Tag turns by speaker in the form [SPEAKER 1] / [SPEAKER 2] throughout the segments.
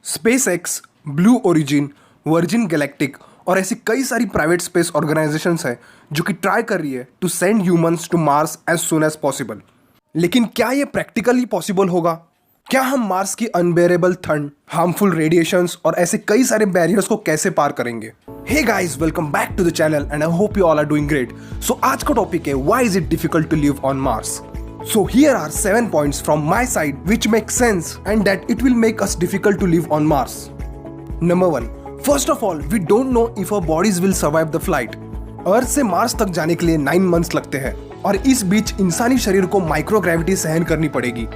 [SPEAKER 1] SpaceX, blue origin, virgin galactic और ऐसी कई सारी प्राइवेट स्पेस ऑर्गेनाइजेशंस हैं जो कि ट्राई कर रही है to send humans to Mars as soon as possible. लेकिन क्या ये प्रैक्टिकली पॉसिबल होगा? क्या हम मार्स की अनबेरेबल ठंड, हार्मफुल रेडिएशंस और ऐसे कई सारे बैरियर्स को कैसे पार करेंगे? Hey guys, welcome back to the channel and I hope you all are doing great. So आज का टॉपिक है why is it difficult to live on Mars. So here are 7 points from my side which make sense and that it will make us difficult to live on Mars. Number 1. First of all, we don't know if our bodies will survive the flight. अर्थ से Mars तक जाने के लिए 9 months लगते हैं और इस बीच इंसानी शरीर को माइक्रोग्रेविटी सहन करनी पड़ेगी।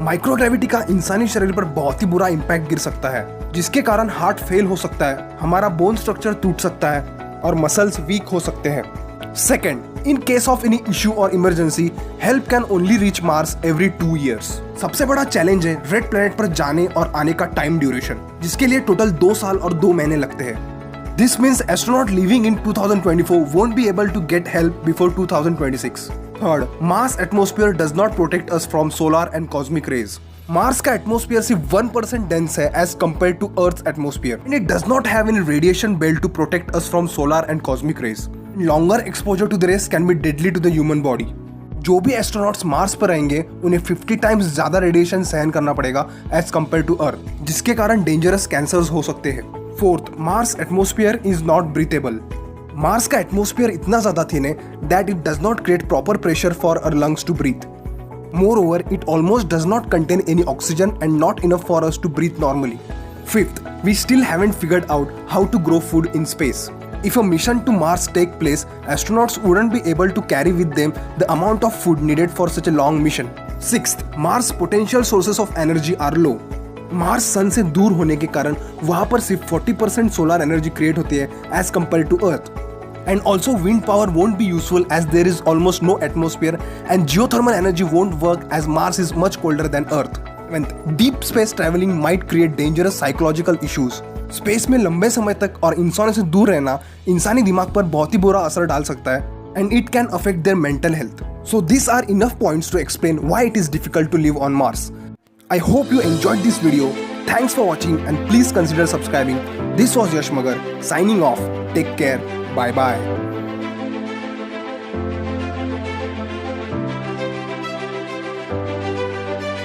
[SPEAKER 1] माइक्रोग्रेविटी का इंसानी शरीर पर बहुत ही बुरा इम्पैक्ट गिर सकता है, जिसके कारण हार्ट फेल हो सकता है, हमारा बोन स्ट्रक्चर टूट सकता है और मसल्स वीक हो सकते हैं। Second, in case of any issue or emergency, help can only reach Mars every 2 years. सबसे बड़ा चैलेंज है रेड प्लैनेट पर जाने और आने का टाइम ड्यूरेशन, जिसके लिए टोटल 2 साल और 2 महीने लगते हैं। This means astronaut living in 2024 won't be able to get help before 2026. Third, Mars atmosphere does not protect us from solar and cosmic rays. Mars का एटमॉस्फेयर सिर्फ 1% डेंस है as compared to Earth's atmosphere and it does not have any radiation belt to protect us from solar and cosmic rays. Longer exposure to the rays can be deadly to the human body. जो भी astronauts Mars पर रहेंगे उन्हें 50 times ज्यादा radiation सहन करना पड़ेगा as compared to अर्थ, जिसके कारण डेंजरस कैंसर्स हो सकते हैं। Fourth, Mars atmosphere is not breathable. Mars का एटमॉस्फेयर इतना ज्यादा थिन है that it does not create proper pressure for our lungs to breathe. Moreover, it almost does not contain any oxygen and not enough for us to breathe normally. Fifth, we still haven't figured out how to grow food in space. If a mission to Mars take place, astronauts wouldn't be able to carry with them the amount of food needed for such a long mission. Sixth, Mars potential sources of energy are low. Mars sun से दूर होने के कारण वहां पर सिर्फ 40% solar energy create होती है as compared to Earth. And also wind power won't be useful as there is almost no atmosphere and geothermal energy won't work as Mars is much colder than Earth. And deep space traveling might create dangerous psychological issues. Space में लंबे समय तक और इंसानों से दूर रहना इंसानी दिमाग पर बहुत ही बुरा असर डाल सकता है and it can affect their mental health. So these are enough points to explain why it is difficult to live on Mars. I hope you enjoyed this video. Thanks for watching and please consider subscribing. This was Yash Magar signing off. Take care. Bye bye.